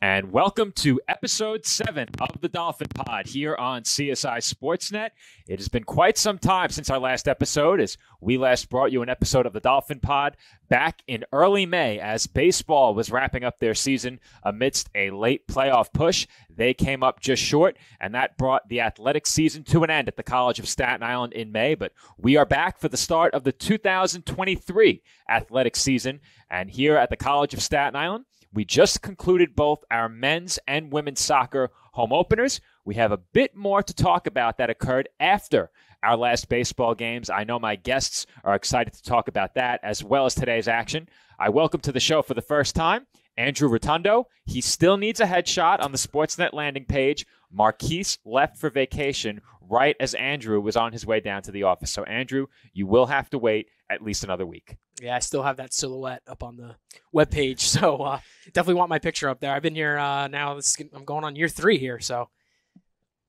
And welcome to episode 7 of the Dolphin Pod here on CSI Sportsnet. It has been quite some time since our last episode, as we last brought you an episode of the Dolphin Pod back in early May as baseball was wrapping up their season amidst a late playoff push. They came up just short, and that brought the athletic season to an end at the College of Staten Island in May. But we are back for the start of the 2023 athletic season, and here at the College of Staten Island, we just concluded both our men's and women's soccer home openers. We have a bit more to talk about that occurred after our last baseball games. I know my guests are excited to talk about that as well as today's action. I welcome to the show for the first time Andrew Rotundo. He still needs a headshot on the Sportsnet landing page. Marquise left for vacation right as Andrew was on his way down to the office. So, Andrew, you will have to wait at least another week. Yeah, I still have that silhouette up on the webpage, so definitely want my picture up there. I've been here now. I'm going on year 3 here, so,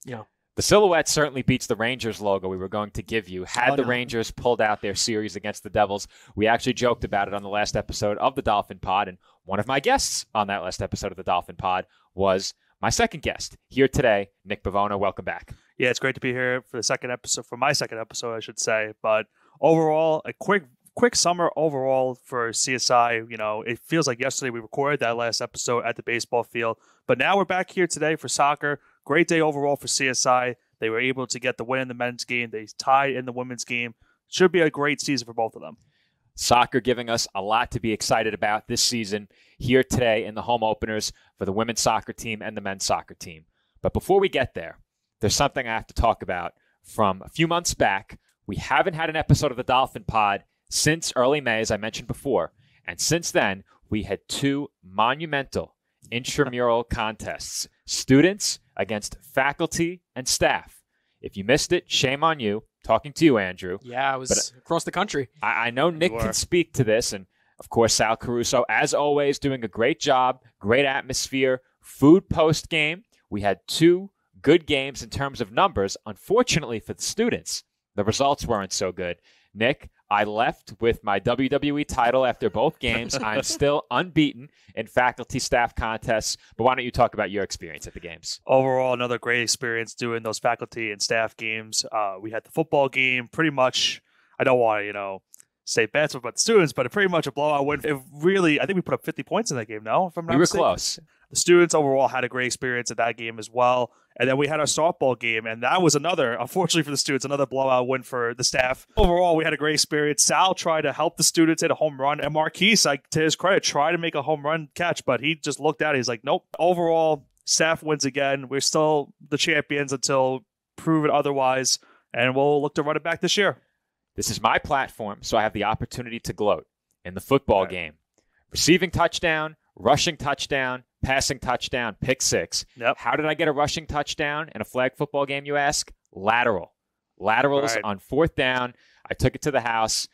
you know. The silhouette certainly beats the Rangers logo we were going to give you. Had the Rangers pulled out their series against the Devils, we actually joked about it on the last episode of the Dolphin Pod, and one of my guests on that last episode of the Dolphin Pod was my second guest here today, Nick Bivona. Welcome back. Yeah, it's great to be here for my second episode, I should say. But overall, a quick summer overall for CSI. You know, it feels like yesterday we recorded that last episode at the baseball field, but now we're back here today for soccer. Great day overall for CSI. They were able to get the win in the men's game. They tied in the women's game. Should be a great season for both of them. Soccer giving us a lot to be excited about this season here today in the home openers for the women's soccer team and the men's soccer team. But before we get there, there's something I have to talk about from a few months back. We haven't had an episode of the Dolphin Pod since early May, as I mentioned before. And since then, we had 2 monumental intramural contests. Students against faculty and staff. If you missed it, shame on you. Talking to you, Andrew. Yeah, I was across the country. I know Nick can speak to this. And, of course, Sal Caruso, as always, doing a great job. Great atmosphere. Food post-game. We had 2 good games in terms of numbers. Unfortunately for the students, the results weren't so good. Nick, I left with my WWE title after both games. I'm still unbeaten in faculty staff contests. But why don't you talk about your experience at the games? Overall, another great experience doing those faculty and staff games. We had the football game pretty much. I don't want to, say bad stuff about the students, but pretty much a blowout win. It really, I think we put up 50 points in that game, no? If I'm not mistaken. We were close. The students overall had a great experience at that game as well. And then we had our softball game, and that was unfortunately for the students, another blowout win for the staff. Overall, we had a great experience. Sal tried to help the students hit a home run, and Marquise, to his credit, tried to make a home run catch, but he just looked at it. He's like, nope. Overall, staff wins again. We're still the champions until proven otherwise, and we'll look to run it back this year. This is my platform, so I have the opportunity to gloat in the football game. Receiving touchdown, rushing touchdown, passing touchdown, pick 6. Yep. How did I get a rushing touchdown in a flag football game, you ask? Laterals right on 4th down. I took it to the house.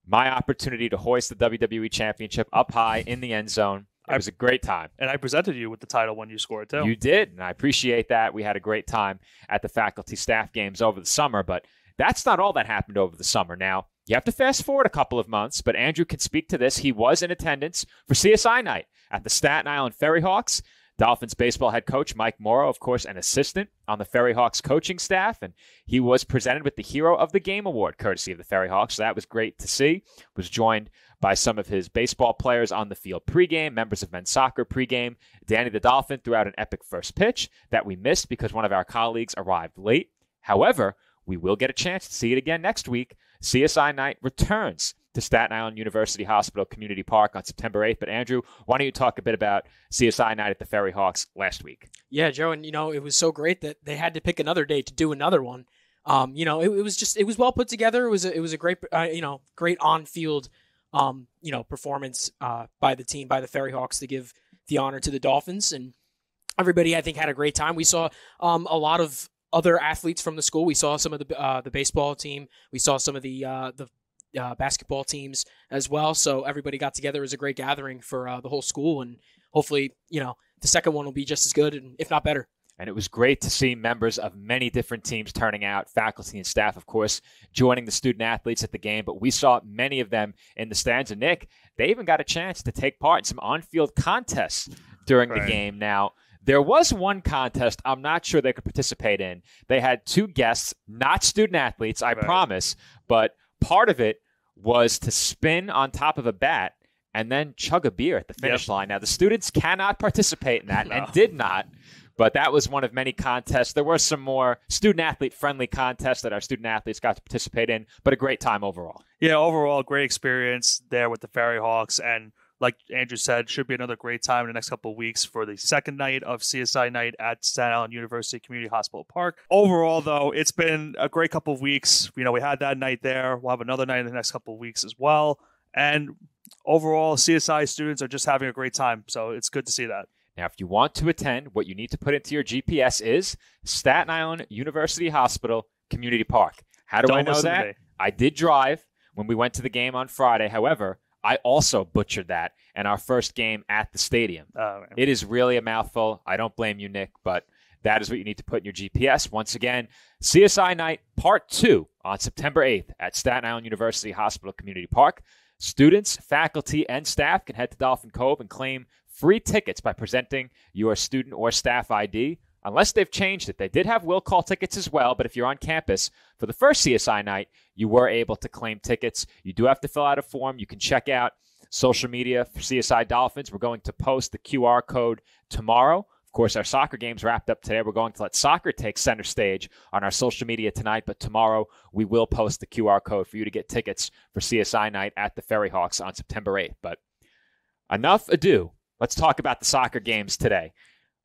My opportunity to hoist the WWE Championship up high in the end zone. It was a great time. And I presented you with the title when you scored, too. You did, and I appreciate that. We had a great time at the faculty staff games over the summer, but that's not all that happened over the summer. Now, you have to fast forward a couple of months, but Andrew can speak to this. He was in attendance for CSI night at the Staten Island Ferry Hawks. Dolphins baseball head coach Mike Morrow, of course, an assistant on the Ferry Hawks coaching staff, and he was presented with the Hero of the Game Award, courtesy of the Ferry Hawks. So that was great to see. Was joined by some of his baseball players on the field pregame, members of men's soccer pregame. Danny the Dolphin threw out an epic first pitch that we missed because one of our colleagues arrived late. However, we will get a chance to see it again next week. CSI Night returns to Staten Island University Hospital Community Park on September 8th. But Andrew, why don't you talk a bit about CSI Night at the Ferry Hawks last week? Yeah, Joe, and it was so great that they had to pick another day to do another one. It was well put together. It was a great great on-field performance by the team, by the Ferry Hawks, to give the honor to the Dolphins, and everybody I think had a great time. We saw a lot of other athletes from the school. We saw some of the baseball team. We saw some of the basketball teams as well. So everybody got together. It was a great gathering for the whole school, and hopefully, the second one will be just as good, and if not better. And it was great to see members of many different teams turning out, faculty and staff, of course, joining the student athletes at the game. But we saw many of them in the stands. And Nick, they even got a chance to take part in some on-field contests during the Right. game. Now, there was one contest I'm not sure they could participate in. They had two guests, not student athletes, I Right. promise, but part of it was to spin on top of a bat and then chug a beer at the finish line. Now, the students cannot participate in that and did not, but that was one of many contests. There were some more student-athlete friendly contests that our student athletes got to participate in, but a great time overall. Yeah, overall, great experience there with the Ferry Hawks. And like Andrew said, should be another great time in the next couple of weeks for the second night of CSI night at Staten Island University Community Hospital Park. Overall, though, it's been a great couple of weeks. We had that night there. We'll have another night in the next couple of weeks as well. And overall, CSI students are just having a great time. So it's good to see that. Now, if you want to attend, what you need to put into your GPS is Staten Island University Hospital Community Park. How do I know that? I did drive when we went to the game on Friday. However, I also butchered that in our first game at the stadium. It is really a mouthful. I don't blame you, Nick, but that is what you need to put in your GPS. Once again, CSI Night Part 2 on September 8th at Staten Island University Hospital Community Park. Students, faculty, and staff can head to Dolphin Cove and claim free tickets by presenting your student or staff ID. Unless they've changed it. They did have will call tickets as well, but if you're on campus for the first CSI night, you were able to claim tickets. You do have to fill out a form. You can check out social media for CSI Dolphins. We're going to post the QR code tomorrow. Of course, our soccer game's wrapped up today. We're going to let soccer take center stage on our social media tonight, but tomorrow we will post the QR code for you to get tickets for CSI night at the Ferry Hawks on September 8th. But enough ado. Let's talk about the soccer games today.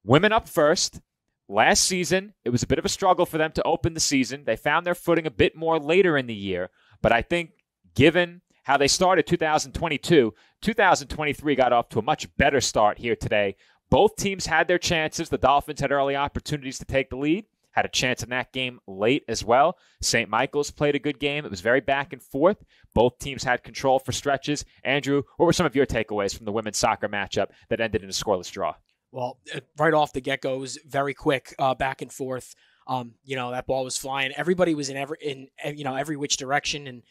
Women up first. Last season, it was a bit of a struggle for them to open the season. They found their footing a bit more later in the year, but I think given how they started 2022, 2023 got off to a much better start here today. Both teams had their chances. The Dolphins had early opportunities to take the lead, had a chance in that game late as well. St. Michael's played a good game. It was very back and forth. Both teams had control for stretches. Andrew, what were some of your takeaways from the women's soccer matchup that ended in a scoreless draw? Well, right off the get-go, it was very quick, back and forth. That ball was flying. Everybody was in every which direction, and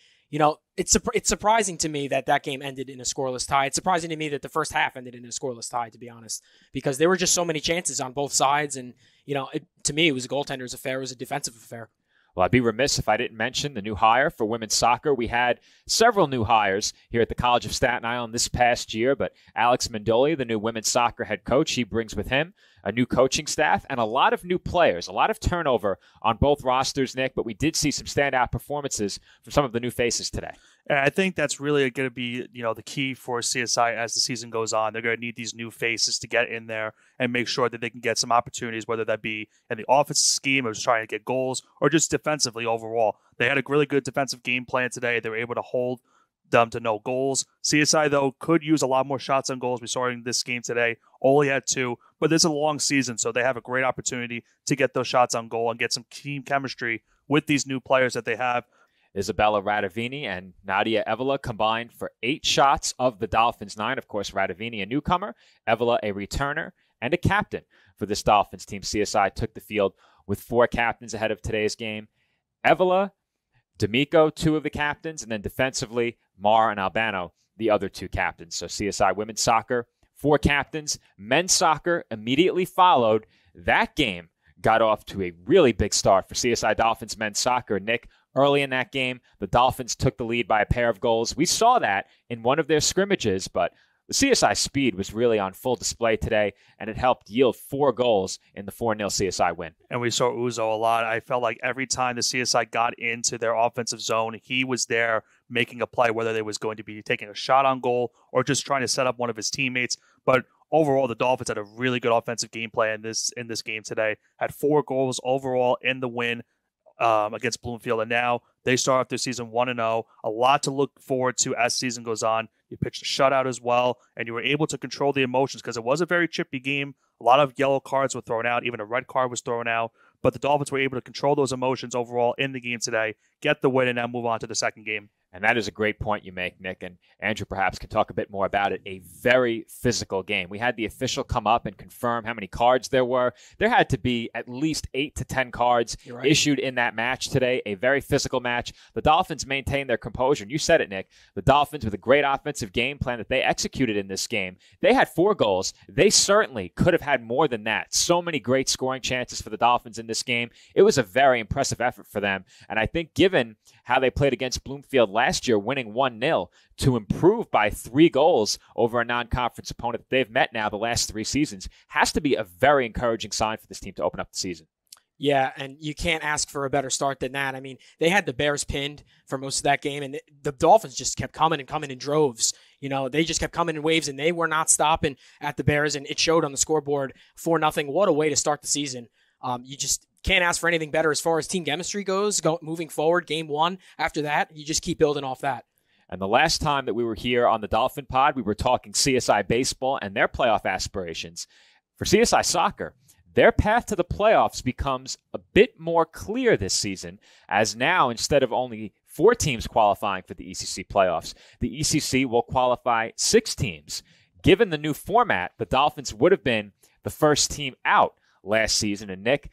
it's surprising to me that game ended in a scoreless tie. It's surprising to me that the first half ended in a scoreless tie, to be honest, because there were just so many chances on both sides, and to me, it was a goaltender's affair. It was a defensive affair. Well, I'd be remiss if I didn't mention the new hire for women's soccer. We had several new hires here at the College of Staten Island this past year, but Alex Mandoli, the new women's soccer head coach, he brings with him a new coaching staff and a lot of new players, a lot of turnover on both rosters, Nick, but we did see some standout performances from some of the new faces today. And I think that's really going to be, the key for CSI as the season goes on. They're going to need these new faces to get in there and make sure that they can get some opportunities, whether that be in the offensive scheme of trying to get goals or just defensively overall. They had a really good defensive game plan today. They were able to hold them to no goals. CSI, though, could use a lot more shots on goals. We saw in this game today, only had 2, but this is a long season, so they have a great opportunity to get those shots on goal and get some team chemistry with these new players that they have. Isabella Radavini and Nadia Evola combined for 8 shots of the Dolphins' 9. Of course, Radavini, a newcomer, Evola, a returner, and a captain for this Dolphins team. CSI took the field with 4 captains ahead of today's game. Evola, D'Amico, 2 of the captains, and then defensively, Mar and Albano, the other 2 captains. So CSI women's soccer, 4 captains. Men's soccer immediately followed. That game got off to a really big start for CSI Dolphins men's soccer. Nick, early in that game, the Dolphins took the lead by a pair of goals. We saw that in one of their scrimmages, but the CSI speed was really on full display today, and it helped yield 4 goals in the 4-0 CSI win. And we saw Uzo a lot. I felt like every time the CSI got into their offensive zone, he was there making a play, whether they was going to be taking a shot on goal or just trying to set up one of his teammates. But overall, the Dolphins had a really good offensive game plan in this game today. Had 4 goals overall in the win against Bloomfield, and now they start off their season 1-0. A lot to look forward to as season goes on. You pitched a shutout as well, and you were able to control the emotions because it was a very chippy game. A lot of yellow cards were thrown out. Even a red card was thrown out. But the Dolphins were able to control those emotions overall in the game today, get the win, and now move on to the second game. And that is a great point you make, Nick, and Andrew perhaps can talk a bit more about it. A very physical game. We had the official come up and confirm how many cards there were. There had to be at least 8 to 10 cards issued in that match today. A very physical match. The Dolphins maintained their composure. And you said it, Nick. The Dolphins, with a great offensive game plan that they executed in this game, they had 4 goals. They certainly could have had more than that. So many great scoring chances for the Dolphins in this game. It was a very impressive effort for them. And I think given how they played against Bloomfield last year, winning 1-0, to improve by 3 goals over a non-conference opponent that they've met now the last 3 seasons has to be a very encouraging sign for this team to open up the season. Yeah, and you can't ask for a better start than that. I mean, they had the Bears pinned for most of that game, and the Dolphins just kept coming and coming in droves. You know, they just kept coming in waves, and they were not stopping at the Bears, and it showed on the scoreboard 4-0. What a way to start the season. You just can't ask for anything better as far as team chemistry goes, moving forward, game 1. After that, you just keep building off that. And the last time that we were here on the Dolphin Pod, we were talking CSI baseball and their playoff aspirations. For CSI soccer, their path to the playoffs becomes a bit more clear this season, as now, instead of only 4 teams qualifying for the ECC playoffs, the ECC will qualify 6 teams. Given the new format, the Dolphins would have been the first team out last season. And Nick,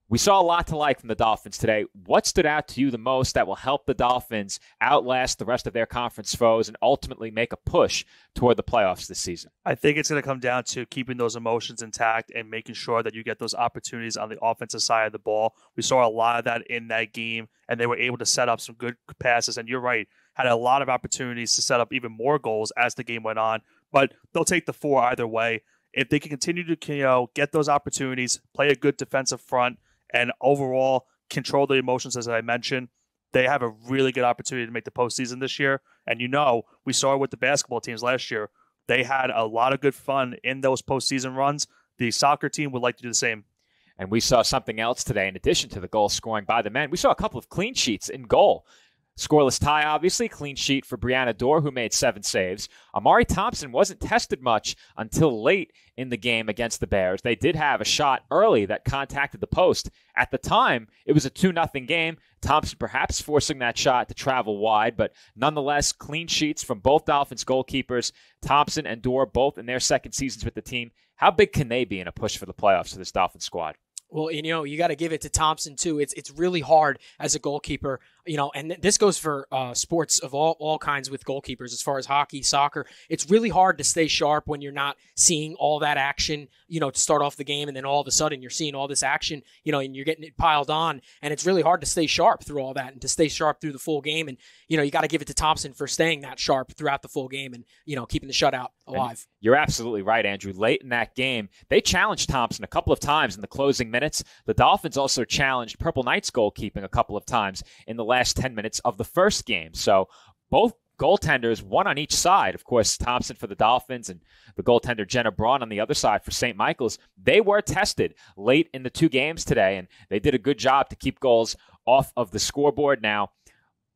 we saw a lot to like from the Dolphins today. What stood out to you the most that will help the Dolphins outlast the rest of their conference foes and ultimately make a push toward the playoffs this season? I think it's going to come down to keeping those emotions intact and making sure that you get those opportunities on the offensive side of the ball. We saw a lot of that in that game, and they were able to set up some good passes. And you're right, had a lot of opportunities to set up even more goals as the game went on. But they'll take the 4 either way. If they can continue to get those opportunities, play a good defensive front, and overall control the emotions, as I mentioned, they have a really good opportunity to make the postseason this year. And we saw it with the basketball teams last year. They had a lot of good fun in those postseason runs. The soccer team would like to do the same. And we saw something else today in addition to the goal scoring by the men. We saw a couple of clean sheets in goal. Scoreless tie, obviously. Clean sheet for Brianna Dorr, who made 7 saves. Amari Thompson wasn't tested much until late in the game against the Bears. They did have a shot early that contacted the post. At the time, it was a 2-0 game. Thompson perhaps forcing that shot to travel wide, but nonetheless, clean sheets from both Dolphins goalkeepers. Thompson and Dorr both in their second seasons with the team. How big can they be in a push for the playoffs for this Dolphins squad? Well, you got to give it to Thompson too. It's really hard as a goalkeeper, and this goes for sports of all kinds with goalkeepers, as far as hockey, soccer. It's really hard to stay sharp when you're not seeing all that action, to start off the game, and then all of a sudden you're seeing all this action, and you're getting it piled on, and it's really hard to stay sharp through all that and to stay sharp through the full game. And you got to give it to Thompson for staying that sharp throughout the full game and keeping the shutout alive. And you're absolutely right, Andrew. Late in that game, they challenged Thompson a couple of times in the closing minutes. The Dolphins also challenged Purple Knights goalkeeping a couple of times in the last 10 minutes of the first game. So both goaltenders, one on each side, of course, Thompson for the Dolphins and the goaltender Jenna Braun on the other side for St. Michael's, they were tested late in the 2 games today, and they did a good job to keep goals off of the scoreboard. Now,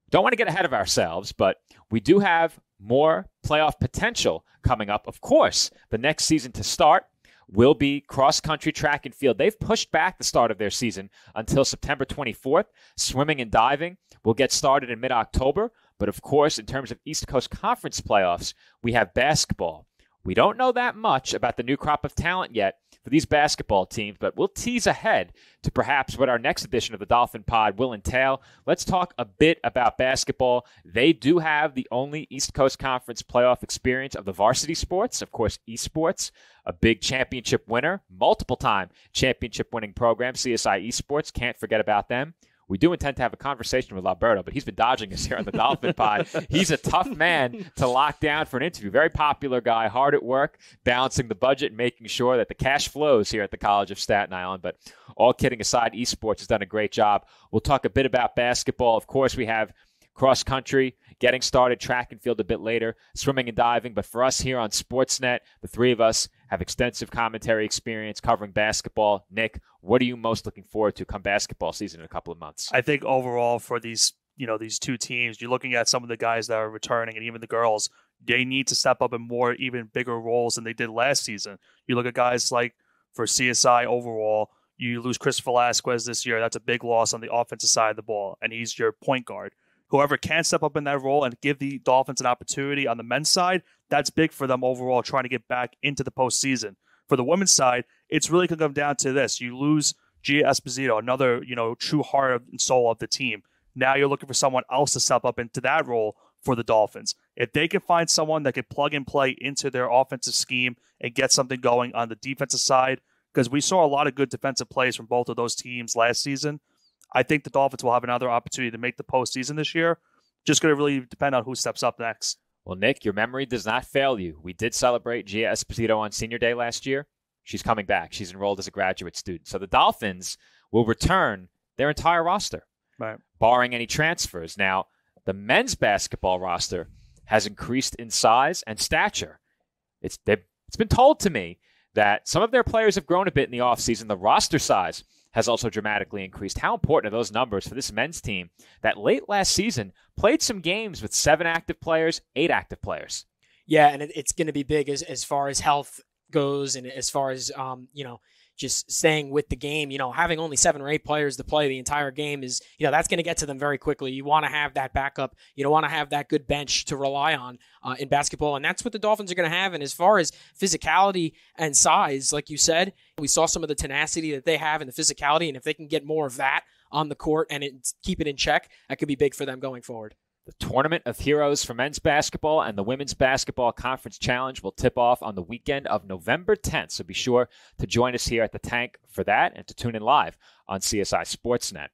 don't want to get ahead of ourselves, but we do have more playoff potential coming up. Of course, the next season to start will be cross-country, track, and field. They've pushed back the start of their season until September 24th. Swimming and diving will get started in mid-October. But, of course, in terms of East Coast Conference playoffs, we have basketball. We don't know that much about the new crop of talent yet for these basketball teams, but we'll tease ahead to perhaps what our next edition of the Dolphin Pod will entail. Let's talk a bit about basketball. They do have the only East Coast Conference playoff experience of the varsity sports, of course, esports, a big championship winner, multiple-time championship-winning program, CSI Esports. Can't forget about them. We do intend to have a conversation with Alberto, but he's been dodging us here on the Dolphin Pod. He's a tough man to lock down for an interview. Very popular guy, hard at work, balancing the budget and making sure that the cash flows here at the College of Staten Island. But all kidding aside, esports has done a great job. We'll talk a bit about basketball. Of course, we have cross country getting started, track and field a bit later, swimming and diving. But for us here on Sportsnet, the 3 of us have extensive commentary experience covering basketball. Nick, what are you most looking forward to come basketball season in a couple of months? I think overall for these 2 teams, you're looking at some of the guys that are returning and even the girls, they need to step up in more, even bigger roles than they did last season. You look at guys like for CSI overall, you lose Chris Velasquez this year. That's a big loss on the offensive side of the ball, and he's your point guard. whoever can step up in that role and give the Dolphins an opportunity on the men's side, that's big for them overall, trying to get back into the postseason. For the women's side, it's really going to come down to this. You lose Gia Esposito, another, true heart and soul of the team. Now you're looking for someone else to step up into that role for the Dolphins. If they can find someone that can plug and play into their offensive scheme and get something going on the defensive side, because we saw a lot of good defensive plays from both of those teams last season, I think the Dolphins will have another opportunity to make the postseason this year. Just going to really depend on who steps up next. Well, Nick, your memory does not fail you. We did celebrate Gia Esposito on Senior Day last year. She's coming back. She's enrolled as a graduate student. So the Dolphins will return their entire roster, right, barring any transfers. Now, the men's basketball roster has increased in size and stature. It's been told to me that some of their players have grown a bit in the offseason. The roster size has also dramatically increased. How important are those numbers for this men's team that late last season played some games with 7 active players, 8 active players? Yeah, and it's going to be big as far as health goes, and as far as just staying with the game. Having only 7 or 8 players to play the entire game is, that's going to get to them very quickly. You want to have that backup. You don't want to have that good bench to rely on in basketball, and that's what the Dolphins are going to have. And as far as physicality and size, like you said, we saw some of the tenacity that they have and the physicality, and if they can get more of that on the court and keep it in check, that could be big for them going forward. The Tournament of Heroes for men's basketball and the Women's Basketball Conference Challenge will tip off on the weekend of November 10th. So be sure to join us here at the Tank for that and to tune in live on CSI Sportsnet.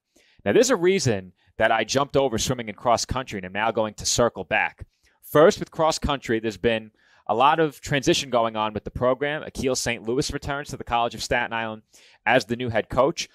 Now, there's a reason that I jumped over swimming and cross country, and I'm now going to circle back. First, with cross country, there's been a lot of transition going on with the program. Akil St. Louis returns to the College of Staten Island as the new head coach.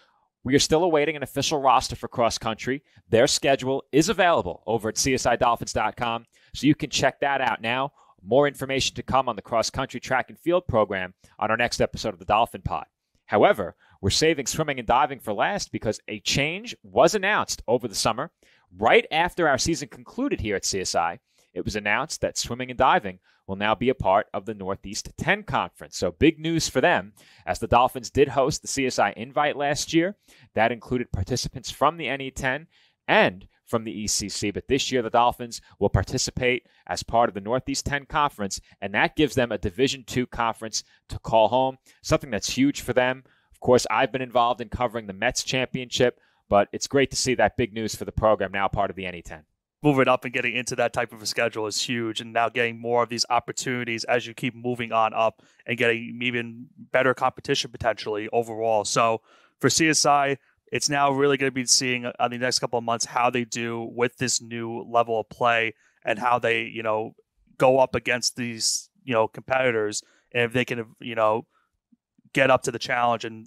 We are still awaiting an official roster for cross country. Their schedule is available over at csidolphins.com, so you can check that out now. More information to come on the cross country track and field program on our next episode of the Dolphin Pod. However, we're saving swimming and diving for last because a change was announced over the summer. Right after our season concluded here at CSI, it was announced that swimming and diving will now be a part of the Northeast 10 Conference. So big news for them, as the Dolphins did host the CSI Invite last year. That included participants from the NE10 and from the ECC. But this year, the Dolphins will participate as part of the Northeast 10 Conference, and that gives them a Division II conference to call home, something that's huge for them. Of course, I've been involved in covering the Mets championship, but it's great to see that big news for the program, now part of the NE10. Moving up and getting into that type of a schedule is huge, and now getting more of these opportunities as you keep moving on up and getting even better competition potentially overall. So for CSI, it's now really going to be seeing on the next couple of months how they do with this new level of play and how they, go up against these, competitors, and if they can, get up to the challenge and,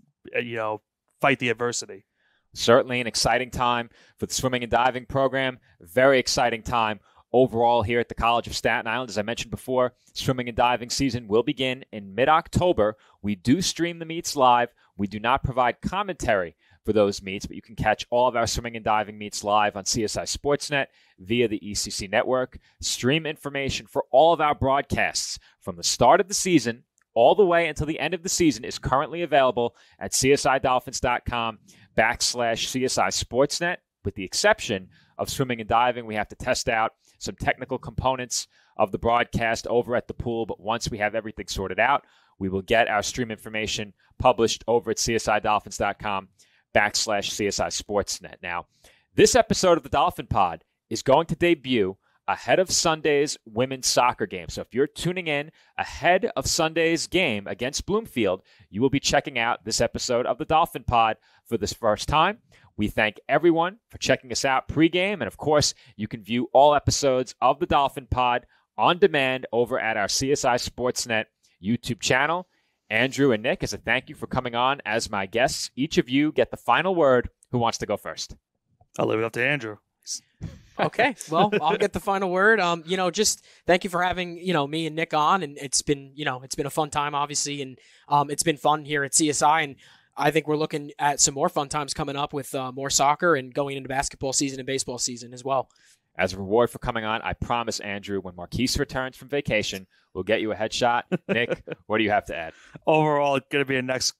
fight the adversity. Certainly an exciting time for the swimming and diving program. Very exciting time overall here at the College of Staten Island. As I mentioned before, swimming and diving season will begin in mid-October. We do stream the meets live. We do not provide commentary for those meets, but you can catch all of our swimming and diving meets live on CSI Sportsnet via the ECC network. Stream information for all of our broadcasts from the start of the season all the way until the end of the season is currently available at csidolphins.com/CSI Sportsnet. With the exception of swimming and diving, we have to test out some technical components of the broadcast over at the pool. But once we have everything sorted out, we will get our stream information published over at csidolphins.com/CSI Sportsnet. Now, this episode of the Dolphin Pod is going to debut ahead of Sunday's women's soccer game. So if you're tuning in ahead of Sunday's game against Bloomfield, you will be checking out this episode of the Dolphin Pod for the first time. We thank everyone for checking us out pregame. And of course, you can view all episodes of the Dolphin Pod on demand over at our CSI Sportsnet YouTube channel. Andrew and Nick, as a thank you for coming on as my guests, each of you get the final word. Who wants to go first? I'll leave it up to Andrew. Okay, well, I'll get the final word. Just thank you for having, me and Nick on, and it's been a fun time, obviously, and it's been fun here at CSI, and I think we're looking at some more fun times coming up with more soccer and going into basketball season and baseball season as well. As a reward for coming on, I promise, Andrew, when Marquise returns from vacation, we'll get you a headshot. Nick, what do you have to add? Overall, it's going to be the next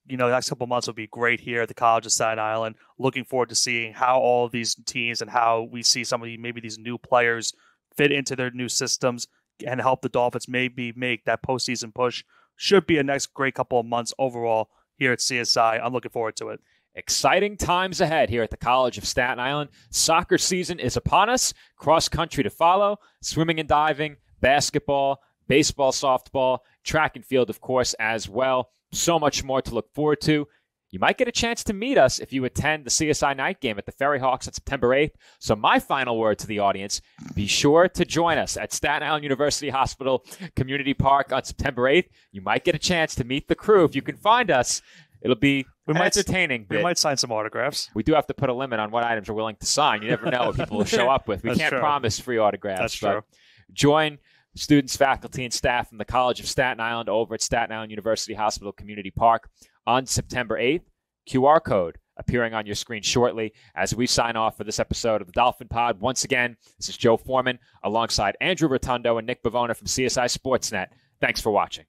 couple months will be great here at the College of Staten Island. Looking forward to seeing how all of these teams and how we see some of these new players fit into their new systems and help the Dolphins maybe make that postseason push. Should be a next great couple of months overall here at CSI. I'm looking forward to it. Exciting times ahead here at the College of Staten Island. Soccer season is upon us. Cross country to follow. Swimming and diving, basketball, baseball, softball, track and field, of course, as well. So much more to look forward to. You might get a chance to meet us if you attend the CSI night game at the Ferry Hawks on September 8th. So my final word to the audience, be sure to join us at Staten Island University Hospital Community Park on September 8th. You might get a chance to meet the crew if you can find us. It'll be entertaining. We might sign some autographs. We do have to put a limit on what items we're willing to sign. You never know what people will show up with. We can't promise free autographs. That's true. Join students, faculty, and staff from the College of Staten Island over at Staten Island University Hospital Community Park on September 8th. QR code appearing on your screen shortly as we sign off for this episode of the Dolphin Pod. Once again, this is Joe Foreman alongside Andrew Rotundo and Nick Bivona from CSI Sportsnet. Thanks for watching.